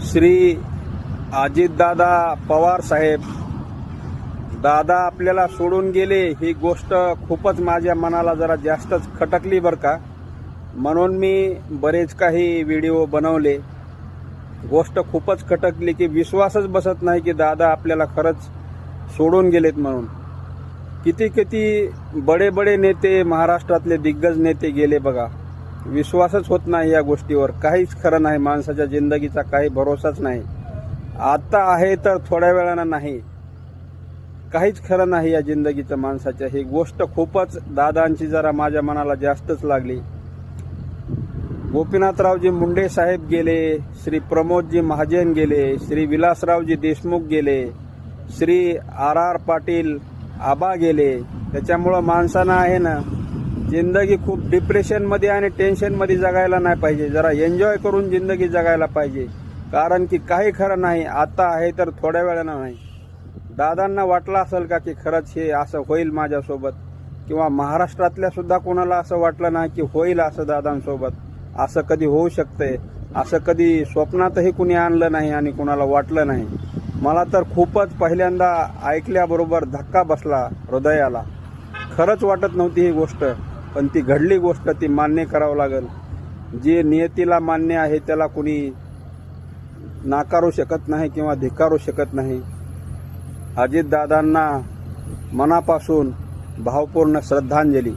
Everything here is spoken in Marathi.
श्री अजितदादा पवार साहेब दादा आपल्याला सोडून गेले ही गोष्ट खूपच माझ्या मनाला जरा जास्तच खटकली बरं का. म्हणून मी बरेच काही व्हिडिओ बनवले. गोष्ट खूपच खटकली की विश्वासच बसत नाही की दादा आपल्याला खरंच सोडून गेलेत म्हणून. किती किती बडे बडे नेते, महाराष्ट्रातले दिग्गज नेते गेले बघा. विश्वासच होत नाही या गोष्टीवर. काहीच खरं नाही. माणसाच्या जिंदगीचा काही भरोसाच नाही. आता आहे तर थोड्या वेळानं नाही. काहीच खरं नाही या जिंदगीचं माणसाच्या. ही गोष्ट खूपच दादांची जरा माझ्या मनाला जास्तच लागली. गोपीनाथरावजी मुंडे साहेब गेले, श्री प्रमोदजी महाजन गेले, श्री विलासरावजी देशमुख गेले, श्री आर पाटील आबा गेले. त्याच्यामुळं माणसानं आहे ना जिंदगी खूप डिप्रेशनमध्ये आणि टेन्शनमध्ये जगायला नाही पाहिजे. जरा एन्जॉय करून जिंदगी जगायला पाहिजे. कारण की काही खरं नाही. आता आहे तर थोड्या वेळानं नाही. दादांना वाटलं असेल का की खरंच हे असं होईल माझ्यासोबत, किंवा महाराष्ट्रातल्या सुद्धा कोणाला असं वाटलं नाही की होईल असं दादांसोबत. असं कधी होऊ शकतंय असं कधी स्वप्नातही कुणी आणलं नाही आणि कुणाला वाटलं नाही. मला तर खूपच पहिल्यांदा ऐकल्याबरोबर धक्का बसला हृदयाला. खरंच वाटत नव्हती ही गोष्ट, पण ती घडली गोष्ट. ती मान्य करावं लागेल. जे नियतीला मान्य आहे त्याला कुणी नाकारू शकत नाही किंवा धिक्कारू शकत नाही. अजितदादांना मनापासून भावपूर्ण श्रद्धांजली.